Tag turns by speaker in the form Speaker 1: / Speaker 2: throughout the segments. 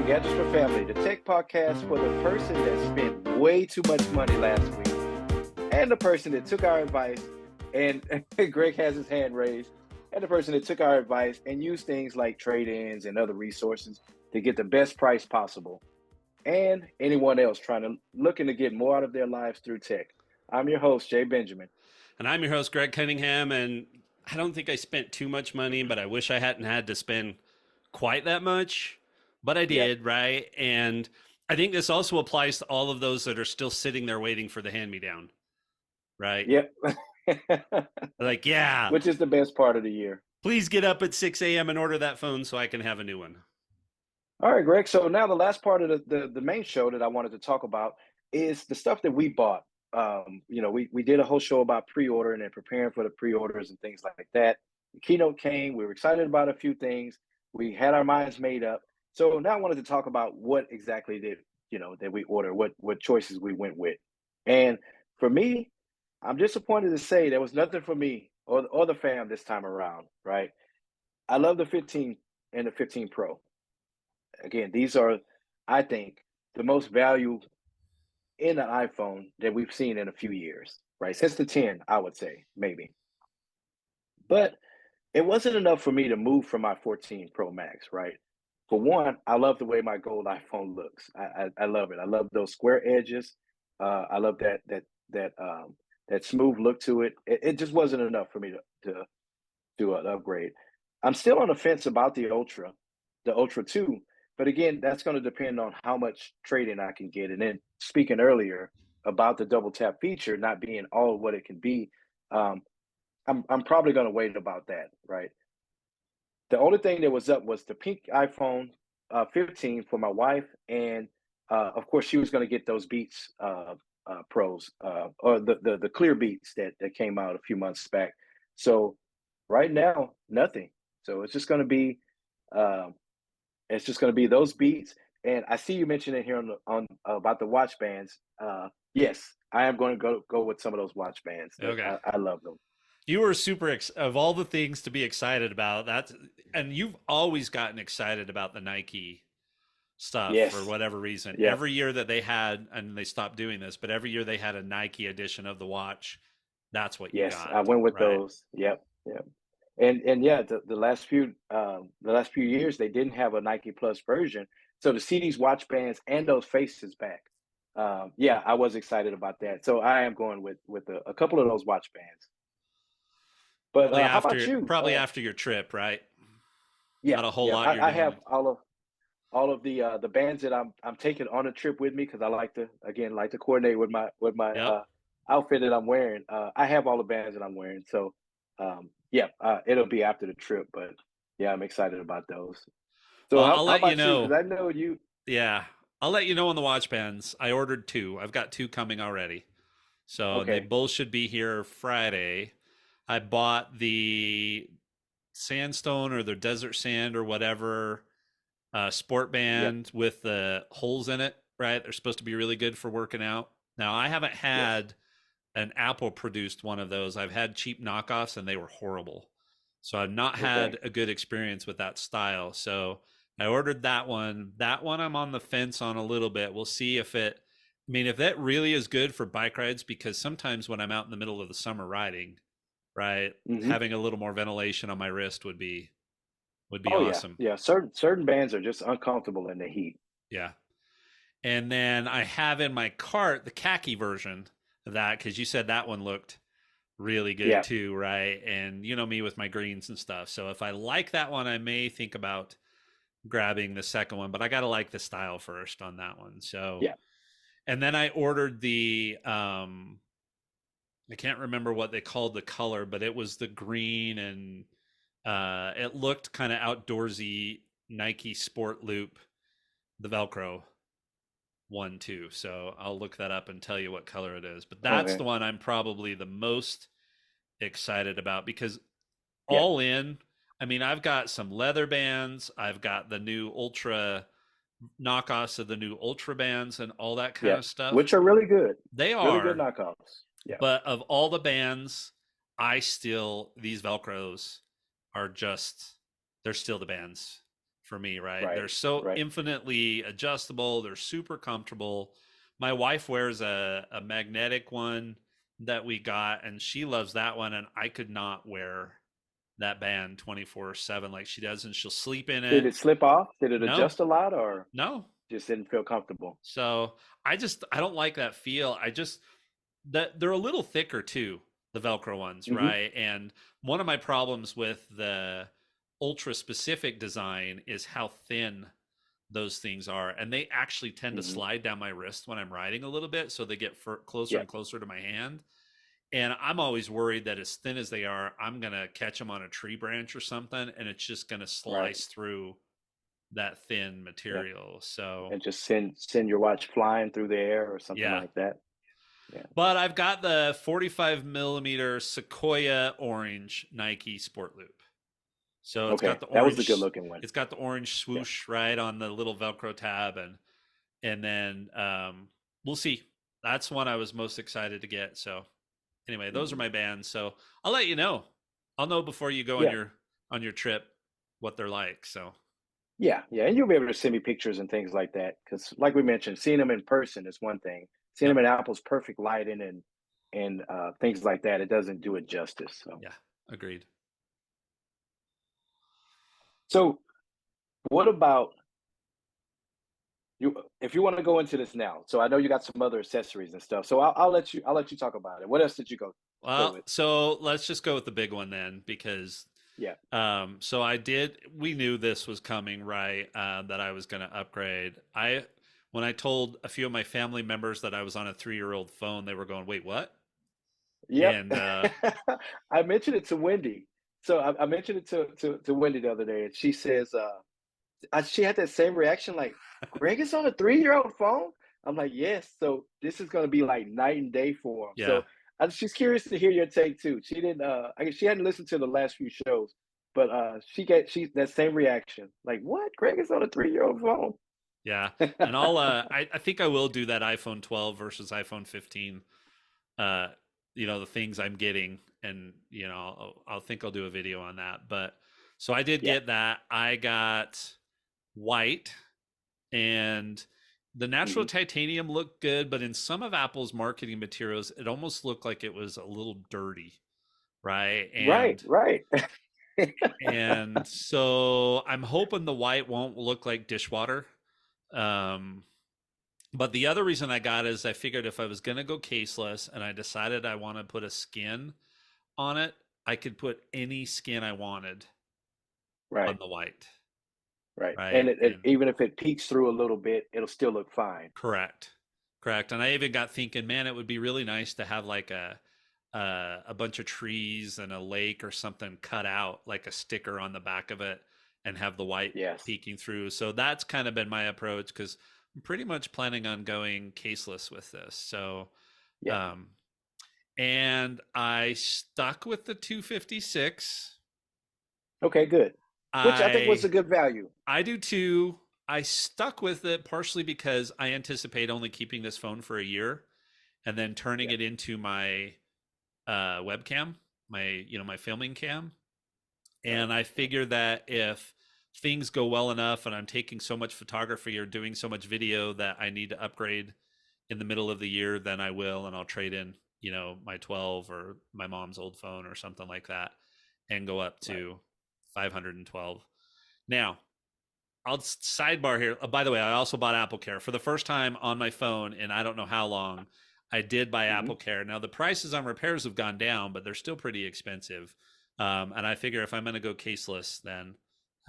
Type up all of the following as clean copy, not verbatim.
Speaker 1: Gadgets for Family, the tech podcast for the person that spent way too much money last week and the person that took our advice, and Greg has his hand raised, and the person that took our advice and used things like trade-ins and other resources to get the best price possible, and anyone else looking to get more out of their lives through tech. I'm your host, Jay Benjamin.
Speaker 2: And I'm your host, Greg Cunningham. And I don't think I spent too much money, but I wish I hadn't had to spend quite that much. But I did, right? And I think this also applies to all of those that are still sitting there waiting for the hand-me-down, right?
Speaker 1: Yep.
Speaker 2: Like, yeah,
Speaker 1: Which is the best part of the year.
Speaker 2: please get up at 6 a.m. and order that phone so I can have a new one.
Speaker 1: All right, Greg. So now the last part of the main show that I wanted to talk about is the stuff that we bought. We did a whole show about pre-ordering and preparing for the pre-orders and things like that. The keynote came. We were excited about a few things. We had our minds made up. So now I wanted to talk about what exactly that we ordered, what choices we went with. And for me, I'm disappointed to say there was nothing for me or the fam this time around, right? I love the 15 and the 15 Pro. Again, these are, I think, the most value in an iPhone that we've seen in a few years, right? Since the 10, I would say, maybe. But it wasn't enough for me to move from my 14 Pro Max, right? For one, I love the way my gold iPhone looks. I love it. I love those square edges. I love that smooth look to it. It just wasn't enough for me to do an upgrade. I'm still on the fence about the Ultra 2, but again, that's going to depend on how much trading I can get. And then speaking earlier about the double tap feature not being all what it can be, um, I'm probably going to wait about that, right? The only thing that was up was the pink iPhone 15 for my wife, and of course, she was going to get those Beats Pros or the clear Beats that came out a few months back. So right now, nothing. So um, it's just going to be those Beats. And I see you mentioning here on about the watch bands. Yes, I am going to go with some of those watch bands.
Speaker 2: Okay.
Speaker 1: I love them.
Speaker 2: You were of all the things to be excited about, and you've always gotten excited about the Nike stuff for
Speaker 1: Yes.
Speaker 2: whatever reason.
Speaker 1: Yeah.
Speaker 2: Every year that they had, and they stopped doing this, but every year they had a Nike edition of the watch, that's what you
Speaker 1: Yes, I
Speaker 2: got,
Speaker 1: went with
Speaker 2: right?
Speaker 1: those. Yep, yep. And yeah, the last few years they didn't have a Nike Plus version. So to see these watch bands and those faces back, yeah, I was excited about that. So I am going with a couple of those watch bands. But
Speaker 2: Probably
Speaker 1: how about
Speaker 2: after
Speaker 1: you?
Speaker 2: probably after your trip, right?
Speaker 1: Yeah,
Speaker 2: Not a whole
Speaker 1: yeah.
Speaker 2: lot you're
Speaker 1: I have
Speaker 2: doing.
Speaker 1: all of the bands that I'm taking on a trip with me because I like to coordinate with my
Speaker 2: Yep.
Speaker 1: outfit that I'm wearing. I have all the bands that I'm wearing, so yeah, it'll be after the trip, but yeah, I'm excited about those. So
Speaker 2: Well, I'll
Speaker 1: how
Speaker 2: let you
Speaker 1: about you? Because
Speaker 2: know.
Speaker 1: I know you.
Speaker 2: Yeah. I'll let you know on the watch bands. I ordered two. I've got two coming already. So they
Speaker 1: Okay.
Speaker 2: both should be here Friday. I bought the sandstone or the desert sand or whatever sport
Speaker 1: Yep.
Speaker 2: band with the holes in it, right? They're supposed to be really good for working out. Now, I haven't
Speaker 1: Yes.
Speaker 2: had an Apple produced one of those. I've had cheap knockoffs and they were horrible. So I've not
Speaker 1: Okay.
Speaker 2: had a good experience with that style. So I ordered that one. That one I'm on the fence on a little bit. We'll see I mean, if that really is good for bike rides, because sometimes when I'm out in the middle of the summer riding, right,
Speaker 1: Hmm.
Speaker 2: having a little more ventilation on my wrist would be
Speaker 1: Oh yeah,
Speaker 2: awesome.
Speaker 1: yeah. Certain bands are just uncomfortable in the heat.
Speaker 2: Yeah. And then I have in my cart the khaki version of that because you said that one looked really good
Speaker 1: Yeah.
Speaker 2: too, right? And you know me with my greens and stuff. So if I like that one, I may think about grabbing the second one, but I got to like the style first on that one. So,
Speaker 1: Yeah.
Speaker 2: and then I ordered I can't remember what they called the color, but it was the green and it looked kind of outdoorsy Nike Sport Loop, the Velcro one too. So I'll look that up and tell you what color it is. But that's
Speaker 1: Okay.
Speaker 2: the one I'm probably the most excited about because
Speaker 1: Yeah.
Speaker 2: all in, I mean, I've got some leather bands, I've got the new Ultra knockoffs of the new Ultra bands and all that kind
Speaker 1: Yeah.
Speaker 2: of stuff.
Speaker 1: Which are really good.
Speaker 2: They
Speaker 1: Really good
Speaker 2: are,
Speaker 1: knockoffs. Yeah.
Speaker 2: but of all the bands, these Velcros are they're still the bands for me, right? They're
Speaker 1: Right.
Speaker 2: so
Speaker 1: Right.
Speaker 2: infinitely adjustable, they're super comfortable. My wife wears a magnetic one that we got, and she loves that one, and I could not wear that band 24/7 like she does, and she'll sleep in
Speaker 1: Did
Speaker 2: it.
Speaker 1: it slip off? Did it
Speaker 2: No,
Speaker 1: adjust a lot, or
Speaker 2: no.
Speaker 1: just didn't feel comfortable?
Speaker 2: So I don't like that feel. I just that they're a little thicker too, the Velcro ones,
Speaker 1: Hmm.
Speaker 2: right? And one of my problems with the ultra specific design is how thin those things are, and they actually tend to
Speaker 1: Hmm.
Speaker 2: slide down my wrist when I'm riding a little bit, so they get closer
Speaker 1: Yeah.
Speaker 2: and closer to my hand. And I'm always worried that as thin as they are, I'm gonna catch them on a tree branch or something, and it's just gonna
Speaker 1: Right.
Speaker 2: slice through that thin
Speaker 1: Yeah.
Speaker 2: material. So
Speaker 1: And just send your watch flying through the air or something
Speaker 2: yeah.
Speaker 1: like that. Yeah.
Speaker 2: But I've got the 45 millimeter Sequoia orange Nike Sport Loop. So
Speaker 1: Okay. That was the good looking one.
Speaker 2: it's got the orange
Speaker 1: Yeah.
Speaker 2: swoosh right on the little Velcro tab, and then we'll see. That's one I was most excited to get. So anyway, those are
Speaker 1: Hmm.
Speaker 2: my bands. So I'll let you know. I'll know before you go
Speaker 1: Yeah.
Speaker 2: on your trip what they're like. So
Speaker 1: Yeah. Yeah. And you'll be able to send me pictures and things like that. Because, like we mentioned, seeing them in person is one thing. Seeing
Speaker 2: yep,
Speaker 1: them in Apple's perfect lighting and things like that, it doesn't do it justice. So,
Speaker 2: yeah, agreed.
Speaker 1: so what about you? If you want to go into this now, so I know you got some other accessories and stuff. So I'll let you talk about it. What else did you go
Speaker 2: Well,
Speaker 1: with?
Speaker 2: so let's just go with the big one then, because
Speaker 1: Yeah.
Speaker 2: so we knew this was coming, right? That I was going to upgrade. When I told a few of my family members that I was on a 3-year-old phone, they were going, "Wait, what?"
Speaker 1: Yep.
Speaker 2: And
Speaker 1: I mentioned it to Wendy. So I mentioned it to Wendy the other day, and she says, she had that same reaction, like, Greg is on a 3-year-old phone. I'm like, yes. So this is going to be like night and day for him.
Speaker 2: yeah,
Speaker 1: So she's curious to hear your take too. She didn't. I guess she hadn't listened to the last few shows, but she that same reaction, like, what? Greg is on a 3-year-old phone.
Speaker 2: yeah. And I think I will do that iPhone 12 versus iPhone 15. Uh, the things I'm getting, and I'll think I'll do a video on that. But so I did
Speaker 1: Yeah.
Speaker 2: get that. I got white, and the natural
Speaker 1: Hmm.
Speaker 2: titanium looked good, but in some of Apple's marketing materials, it almost looked like it was a little dirty, right?
Speaker 1: Right. Right.
Speaker 2: And so I'm hoping the white won't look like dishwater. Um, but the other reason I got is I figured if I was going to go caseless and I decided I want to put a skin on it, I could put any skin I wanted on
Speaker 1: Right.
Speaker 2: the white,
Speaker 1: Right. And
Speaker 2: right?
Speaker 1: it
Speaker 2: And
Speaker 1: even if it peeks through a little bit, it'll still look fine.
Speaker 2: correct, correct. And I even got thinking, man, it would be really nice to have like a bunch of trees and a lake or something cut out, like a sticker on the back of it, and have the white
Speaker 1: Yes.
Speaker 2: peeking through. So that's kind of been my approach, because I'm pretty much planning on going caseless with this. So,
Speaker 1: Yeah.
Speaker 2: um, and I stuck with the 256.
Speaker 1: Okay, good. Which I think was
Speaker 2: I
Speaker 1: a good value.
Speaker 2: I do too. I stuck with it partially because I anticipate only keeping this phone for a year and then turning
Speaker 1: Yeah.
Speaker 2: it into my webcam, my filming cam.
Speaker 1: Right.
Speaker 2: And I
Speaker 1: Yeah.
Speaker 2: figure that if things go well enough and I'm taking so much photography or doing so much video that I need to upgrade in the middle of the year, then I will, and I'll trade in, my 12 or my mom's old phone or something like that, and go up
Speaker 1: Right.
Speaker 2: to 512. Now, I'll sidebar here. By the way, I also bought Apple Care for the first time on my phone, and I don't know how long. I did buy
Speaker 1: Hmm.
Speaker 2: Apple Care. Now the prices on repairs have gone down, but they're still pretty expensive. And I figure if I'm going to go caseless, then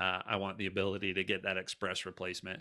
Speaker 2: I want the ability to get that express replacement.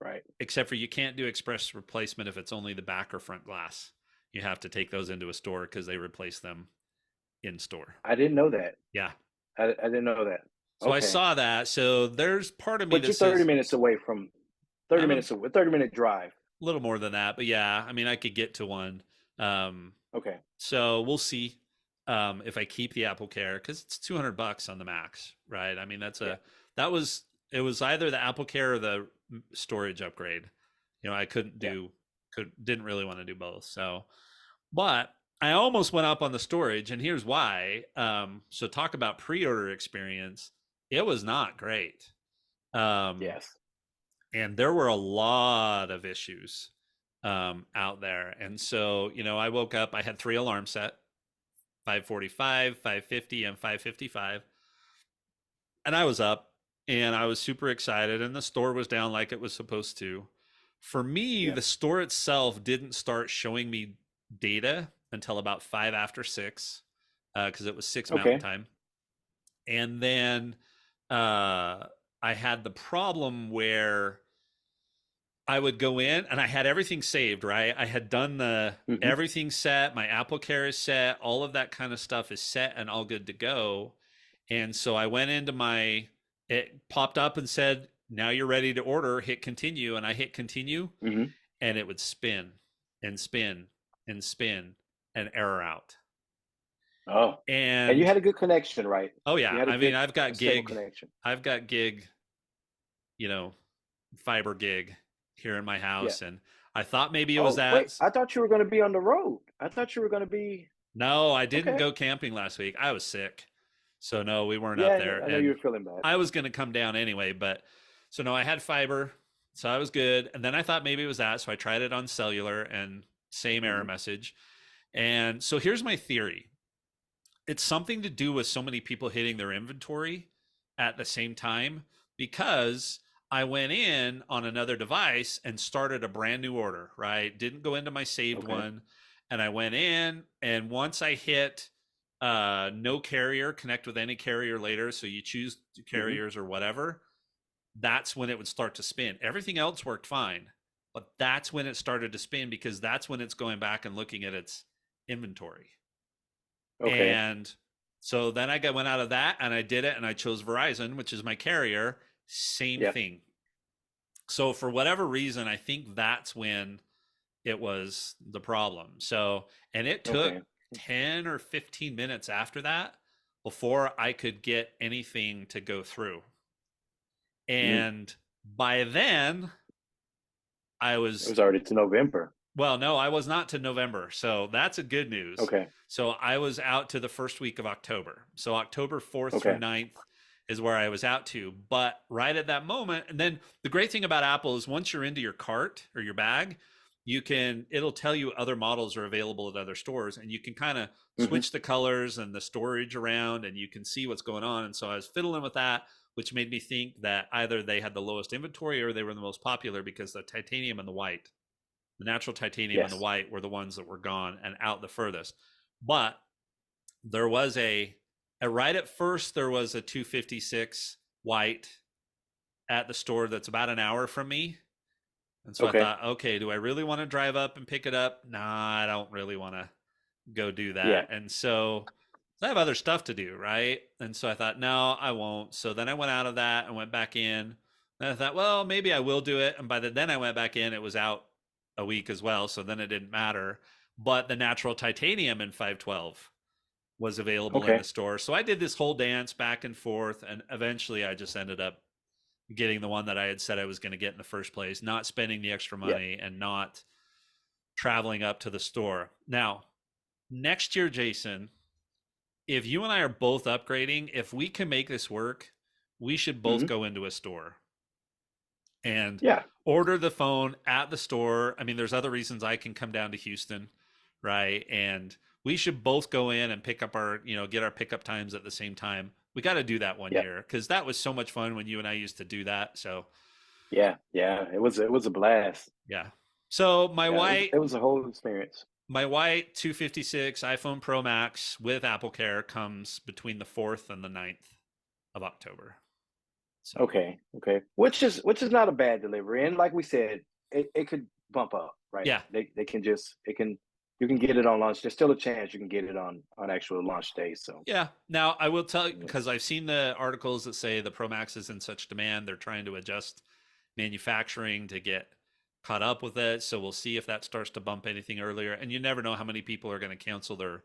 Speaker 1: Right.
Speaker 2: Except for you can't do express replacement if it's only the back or front glass. You have to take those into a store because they replace them in store.
Speaker 1: I didn't know that.
Speaker 2: Yeah.
Speaker 1: I didn't know that.
Speaker 2: So I
Speaker 1: Okay.
Speaker 2: saw that. So there's part of me
Speaker 1: But
Speaker 2: that
Speaker 1: you're 30
Speaker 2: says
Speaker 1: minutes away from 30
Speaker 2: I'm a
Speaker 1: minutes away, 30-minute drive.
Speaker 2: little more than that, but yeah, I mean, I could get to one. Um,
Speaker 1: Okay.
Speaker 2: so we'll see if I keep the Apple Care, because it's $200 on the max, right? I mean,
Speaker 1: Yeah.
Speaker 2: that was it was either the Apple Care or the storage upgrade. I
Speaker 1: Yeah.
Speaker 2: didn't really want to do both. So, but I almost went up on the storage, and here's why. So talk about pre-order experience. It was not great. Um,
Speaker 1: Yes.
Speaker 2: and there were a lot of issues out there. And so, I woke up, I had three alarms set: 5:45, 5:50, and 5:55. And I was up and I was super excited, and the store was down like it was supposed to. For me,
Speaker 1: Yeah.
Speaker 2: the store itself didn't start showing me data until about 5 after 6, because it was 6 Mountain
Speaker 1: Okay.
Speaker 2: Time. And then uh, I had the problem where I would go in and I had everything saved, right? I had done the
Speaker 1: Hmm.
Speaker 2: everything set, my Apple Care is set, all of that kind of stuff is set and all good to go. And so I went into it popped up and said, now you're ready to order, hit continue. And I hit continue
Speaker 1: Hmm.
Speaker 2: and it would spin and spin and spin and error out.
Speaker 1: Oh, and you
Speaker 2: And
Speaker 1: had a good connection, right?
Speaker 2: oh
Speaker 1: You
Speaker 2: yeah,
Speaker 1: had a
Speaker 2: I mean,
Speaker 1: good, a stable connection.
Speaker 2: I've got gig, you know, fiber gig here in my
Speaker 1: Yeah.
Speaker 2: house. And I thought maybe it was
Speaker 1: Oh, wait,
Speaker 2: that.
Speaker 1: I thought you were going to be on the road. I thought you were going to be
Speaker 2: No, I didn't
Speaker 1: okay.
Speaker 2: go camping last week. I was sick. So no, we weren't up
Speaker 1: Yeah,
Speaker 2: there.
Speaker 1: I know you
Speaker 2: And
Speaker 1: were feeling bad.
Speaker 2: I was going to come down anyway, but so no, I had fiber. So I was good. And then I thought maybe it was that. So I tried it on cellular and same error
Speaker 1: Hmm.
Speaker 2: message. And so here's my theory. It's something to do with so many people hitting their inventory at the same time, because I went in on another device and started a brand new order, right? Didn't go into my saved
Speaker 1: Okay.
Speaker 2: one. And I went in, and once I hit no carrier, connect with any carrier later, so you choose
Speaker 1: Hmm.
Speaker 2: carriers or whatever, that's when it would start to spin. Everything else worked fine, but that's when it started to spin, because that's when it's going back and looking at its inventory.
Speaker 1: Okay.
Speaker 2: And so then went out of that and I did it and I chose Verizon, which is my carrier. Same
Speaker 1: Yeah.
Speaker 2: thing. So for whatever reason, I think that's when it was the problem. So, and it took
Speaker 1: Okay.
Speaker 2: 10 or 15 minutes after that before I could get anything to go through.
Speaker 1: Mm.
Speaker 2: And by then, I
Speaker 1: It
Speaker 2: was
Speaker 1: was already to November.
Speaker 2: Well, no, I was not to November. So that's a good news.
Speaker 1: Okay.
Speaker 2: So I was out to the first week of October. So October 4th through
Speaker 1: Okay.
Speaker 2: 9th is where I was out to. But right at that moment, and then the great thing about Apple is once you're into your cart or your bag, it'll tell you other models are available at other stores, and you can kind of
Speaker 1: Hmm.
Speaker 2: switch the colors and the storage around and you can see what's going on. And so I was fiddling with that, which made me think that either they had the lowest inventory or they were the most popular, because the titanium and the natural titanium and the
Speaker 1: Yes.
Speaker 2: white were the ones that were gone and out the furthest. But there was right at first, there was a 256 white at the store that's about an hour from me. And so I
Speaker 1: Okay.
Speaker 2: thought, okay, do I really want to drive up and pick it up? Nah, I don't really want to go do
Speaker 1: Yeah.
Speaker 2: that. And so I have other stuff to do, right? And so I thought, no, I won't. So then I went out of that and went back in. And I thought, well, maybe I will do it. And then I went back in, it was out a week as well. So then it didn't matter. But the natural titanium in 512 was available in the
Speaker 1: Okay.
Speaker 2: store. So I did this whole dance back and forth. And eventually I just ended up getting the one that I had said I was going to get in the first place, not spending the extra
Speaker 1: Yeah.
Speaker 2: money and not traveling up to the store. Now, next year, Jason, if you and I are both upgrading, if we can make this work, we should both
Speaker 1: Hmm.
Speaker 2: go into a store and
Speaker 1: Yeah.
Speaker 2: order the phone at the store. I mean, there's other reasons I can come down to Houston, right? And we should both go in and pick up get our pickup times at the same time. We got to do that one
Speaker 1: Yeah.
Speaker 2: year, because that was so much fun when you and I used to do that. So,
Speaker 1: Yeah. Yeah. It was a blast.
Speaker 2: yeah. So
Speaker 1: Yeah. It was a whole experience.
Speaker 2: my white 256 iPhone Pro Max with Apple Care comes between the 4th and the 9th of October. So,
Speaker 1: Okay. Okay. Which is not a bad delivery, and like we said, it could bump up, right?
Speaker 2: yeah.
Speaker 1: They can just it can you can get it on launch. There's still a chance you can get it on actual launch day. So
Speaker 2: Yeah. Now, I will tell you,
Speaker 1: yeah.
Speaker 2: because I've seen the articles that say the Pro Max is in such demand, they're trying to adjust manufacturing to get caught up with it. So we'll see if that starts to bump anything earlier. And you never know how many people are going to cancel their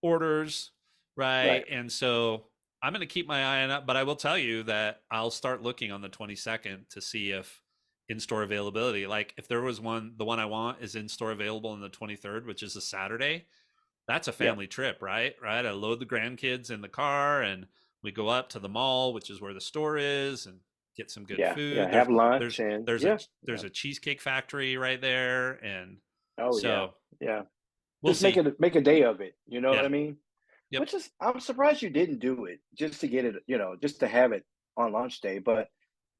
Speaker 2: orders, right?
Speaker 1: Right.
Speaker 2: And so I'm going to keep my eye on it, but I will tell you that I'll start looking on the 22nd to see if in-store availability, like if there was the one I want is in-store available on the 23rd, which is a Saturday. That's a
Speaker 1: Yeah.
Speaker 2: family trip, right? Right. I load the grandkids in the car and we go up to the mall, which is where the store is. And get some good
Speaker 1: Yeah, yeah.
Speaker 2: food.
Speaker 1: Have lunch
Speaker 2: There's
Speaker 1: and
Speaker 2: there's a
Speaker 1: yeah, yeah.
Speaker 2: there's a cheesecake factory right there, and
Speaker 1: Oh yeah,
Speaker 2: so
Speaker 1: yeah.
Speaker 2: we'll
Speaker 1: Just
Speaker 2: see.
Speaker 1: make a day of it. You know what
Speaker 2: Yeah.
Speaker 1: I mean?
Speaker 2: Yep.
Speaker 1: Which is, I'm surprised you didn't do it just to get it. Just to have it on launch day. But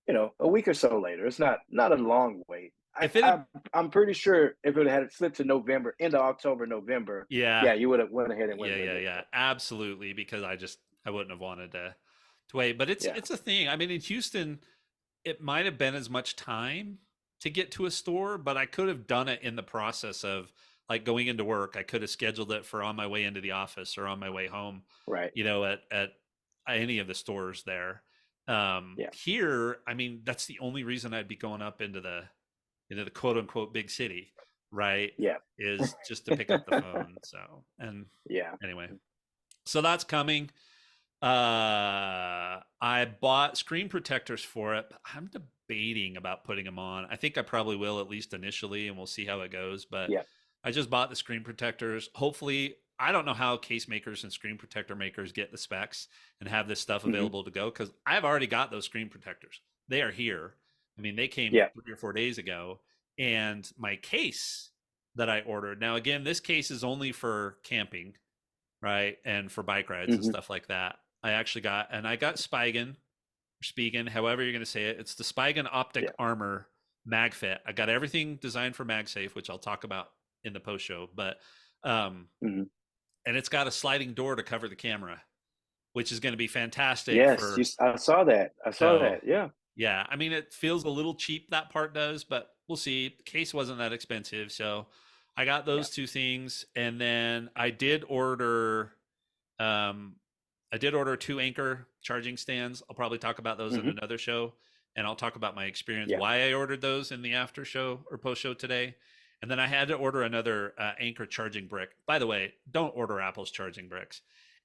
Speaker 1: a week or so later, it's not a long wait.
Speaker 2: If it had,
Speaker 1: I'm pretty sure if it had slipped to November, into October, November,
Speaker 2: yeah,
Speaker 1: yeah, you would have went ahead and
Speaker 2: yeah,
Speaker 1: went with
Speaker 2: yeah,
Speaker 1: it.
Speaker 2: yeah, absolutely. Because I wouldn't have wanted to wait. But it's
Speaker 1: Yeah.
Speaker 2: it's a thing. I mean, in Houston, it might have been as much time to get to a store, but I could have done it in the process of like going into work. I could have scheduled it for on my way into the office or on my way home,
Speaker 1: Right.
Speaker 2: at any of the stores there.
Speaker 1: Yeah.
Speaker 2: Here, I mean, that's the only reason I'd be going up into the quote unquote big city, right?
Speaker 1: Yeah.
Speaker 2: Is just to pick up the phone. So, and
Speaker 1: Yeah.
Speaker 2: anyway, so that's coming. I bought screen protectors for it. But I'm debating about putting them on. I think I probably will, at least initially, and we'll see how it goes. But
Speaker 1: Yeah.
Speaker 2: I just bought the screen protectors. Hopefully, I don't know how case makers and screen protector makers get the specs and have this stuff
Speaker 1: Hmm.
Speaker 2: available to go, because I've already got those screen protectors. They are here. I mean, they came
Speaker 1: Yeah.
Speaker 2: 3 or 4 days ago, and my case that I ordered. Now, again, this case is only for camping, right? And for bike rides and
Speaker 1: Hmm.
Speaker 2: stuff like that. I got Spigen, or Spigen, however you're going to say it. It's the Spigen Optic
Speaker 1: Yeah.
Speaker 2: Armor MagFit. I got everything designed for MagSafe, which I'll talk about in the post show. But um,
Speaker 1: Hmm.
Speaker 2: and it's got a sliding door to cover the camera, which is going to be fantastic
Speaker 1: Yes.
Speaker 2: for.
Speaker 1: I saw that. I saw
Speaker 2: So
Speaker 1: that. Yeah.
Speaker 2: yeah, I mean, it feels a little cheap, that part does, but we'll see. The case wasn't that expensive, so I got
Speaker 1: Yeah.
Speaker 2: those two things, and then um, I did order two Anchor charging stands. I'll probably talk about those in
Speaker 1: Hmm.
Speaker 2: another show, and I'll talk about my experience,
Speaker 1: Yeah.
Speaker 2: why I ordered those in the after show or post show today. And then I had to order another Anchor charging brick. By the way, don't order Apple's charging bricks.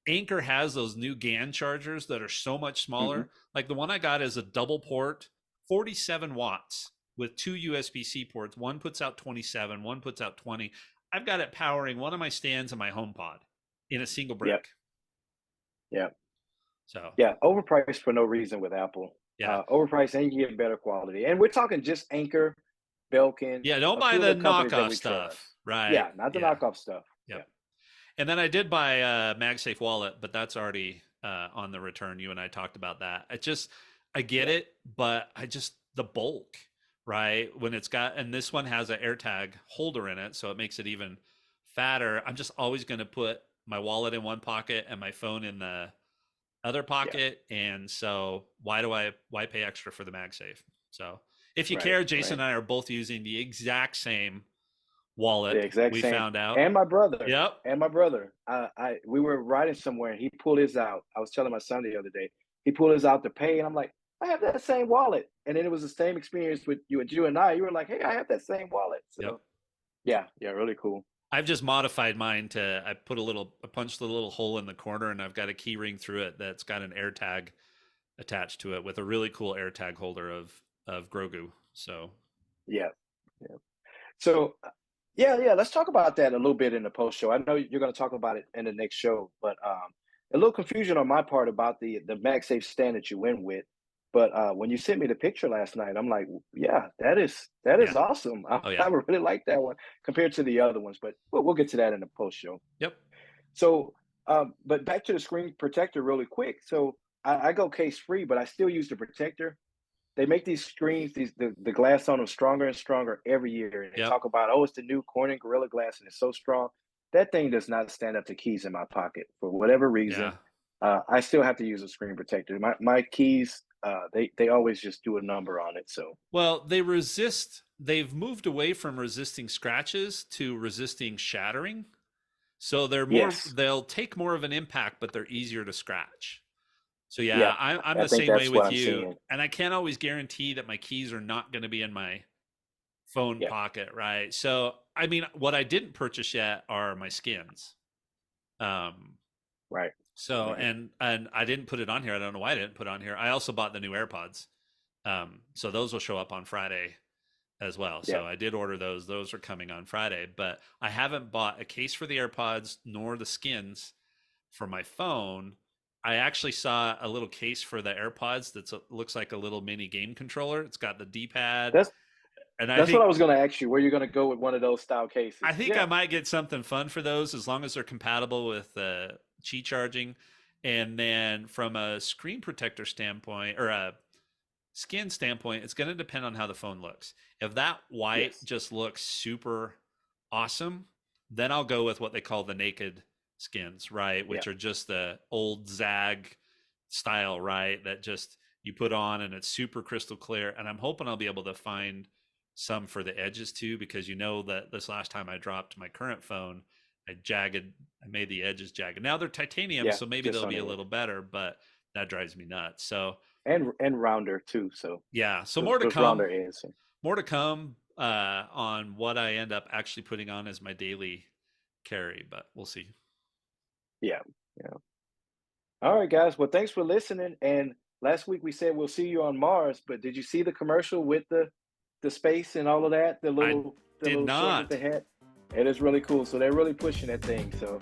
Speaker 2: Anchor has those new GAN chargers that are so much
Speaker 1: Hmm.
Speaker 2: smaller. Like the one I got is a double port, 47 watts with two USB-C ports. One puts out 27, one puts out 20. I've got it powering one of my stands and my HomePod in a single
Speaker 1: Yeah.
Speaker 2: brick.
Speaker 1: Yeah.
Speaker 2: So
Speaker 1: Yeah. Overpriced for no reason with Apple.
Speaker 2: yeah,
Speaker 1: Overpriced and you get better quality. And we're talking just Anchor, Belkin,
Speaker 2: yeah. Don't
Speaker 1: a
Speaker 2: buy
Speaker 1: few of
Speaker 2: the
Speaker 1: the companies that
Speaker 2: knockoff
Speaker 1: we trust.
Speaker 2: stuff, right?
Speaker 1: Yeah. Not the
Speaker 2: Yeah,
Speaker 1: knockoff stuff. Yeah.
Speaker 2: yep. And then I did buy a MagSafe wallet, but that's already on the return. You and I talked about that. I get
Speaker 1: Yeah.
Speaker 2: it, but the bulk, right? When it's got, and this one has an AirTag holder in it, so it makes it even fatter. I'm just always going to put my wallet in one pocket and my phone in the other
Speaker 1: Yeah.
Speaker 2: pocket. And so why pay extra for the MagSafe? So if you
Speaker 1: Right.
Speaker 2: care, Jason
Speaker 1: Right.
Speaker 2: and I are both using the exact same
Speaker 1: The
Speaker 2: wallet.
Speaker 1: exact
Speaker 2: We
Speaker 1: same.
Speaker 2: found out.
Speaker 1: And my brother.
Speaker 2: Yep.
Speaker 1: And my brother. We were riding somewhere and he pulled his out. I was telling my son the other day. He pulled his out to pay, and I'm like, I have that same wallet. And then it was the same experience with you and I. You were like, hey, I have that same wallet.
Speaker 2: Yep.
Speaker 1: So yeah, yeah, really cool.
Speaker 2: I've just modified mine to I punched a little hole in the corner, and I've got a key ring through it that's got an AirTag attached to it with a really cool AirTag holder of Grogu. So
Speaker 1: Yeah. Yeah. So yeah, yeah. Let's talk about that a little bit in the post show. I know you're going to talk about it in the next show, but a little confusion on my part about the MagSafe stand that you went with. But when you sent me the picture last night, I'm like, yeah, that
Speaker 2: yeah.
Speaker 1: is awesome.
Speaker 2: Oh
Speaker 1: I
Speaker 2: yeah.
Speaker 1: really like that one compared to the other ones. But we'll get to that in the post show.
Speaker 2: Yep.
Speaker 1: So, but back to the screen protector really quick. So I go case free, but I still use the protector. They make these screens, the glass on them stronger and stronger every year. And they
Speaker 2: Yep.
Speaker 1: talk about, oh, it's the new Corning Gorilla Glass and it's so strong. That thing does not stand up to keys in my pocket for whatever reason.
Speaker 2: Yeah.
Speaker 1: I still have to use a screen protector. My keys, they always just do a number on it. So
Speaker 2: Well, they've moved away from resisting scratches to resisting shattering. So
Speaker 1: yes,
Speaker 2: they'll take more of an impact, but they're easier to scratch. So
Speaker 1: yeah,
Speaker 2: yeah, I'm
Speaker 1: I
Speaker 2: the
Speaker 1: think
Speaker 2: same way
Speaker 1: that's what
Speaker 2: with
Speaker 1: I'm
Speaker 2: you.
Speaker 1: seeing.
Speaker 2: And I can't always guarantee that my keys are not going to be in my phone
Speaker 1: Yeah,
Speaker 2: pocket, right? So I mean, what I didn't purchase yet are my skins. Um,
Speaker 1: right,
Speaker 2: so
Speaker 1: right,
Speaker 2: and I didn't put it on here. I don't know why I didn't put it on here. I also bought the new AirPods. So those will show up on Friday as well.
Speaker 1: yeah,
Speaker 2: So I did order those. Those are coming on Friday, but I haven't bought a case for the AirPods nor the skins for my phone. I actually saw a little case for the AirPods that looks like a little mini game controller. It's got the D-pad,
Speaker 1: That's
Speaker 2: and
Speaker 1: that's what I was going to ask you. Where you're going to go with one of those style cases?
Speaker 2: I think I
Speaker 1: Yeah.
Speaker 2: might get something fun for those as long as they're compatible with Qi charging. And then from a screen protector standpoint or a skin standpoint, it's going to depend on how the phone looks. If that white
Speaker 1: Yes.
Speaker 2: just looks super awesome, then I'll go with what they call the naked skins, right?
Speaker 1: Yeah.
Speaker 2: Which are just the old Zag style, right? That just you put on and it's super crystal clear. And I'm hoping I'll be able to find some for the edges too, because you know that this last time I dropped my current phone, I made the edges jagged. Now they're titanium,
Speaker 1: Yeah.
Speaker 2: so maybe
Speaker 1: Just
Speaker 2: they'll
Speaker 1: on
Speaker 2: be
Speaker 1: the
Speaker 2: a
Speaker 1: edge.
Speaker 2: little better, but that drives me nuts. So
Speaker 1: And rounder too. So
Speaker 2: yeah, so
Speaker 1: those rounder ends.
Speaker 2: more to come on what I end up actually putting on as my daily carry, but we'll see.
Speaker 1: Yeah. Yeah. All right, guys. Well, thanks for listening. And last week we said we'll see you on Mars, but did you see the commercial with the space and all of that?
Speaker 2: I
Speaker 1: The
Speaker 2: did
Speaker 1: little short that
Speaker 2: not.
Speaker 1: they had. It is really cool. So they're really pushing that thing. So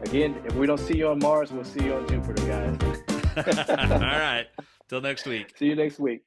Speaker 1: again, if we don't see you on Mars, we'll see you on Jupiter,
Speaker 2: All
Speaker 1: guys.
Speaker 2: right. Till next week.
Speaker 1: See you next week.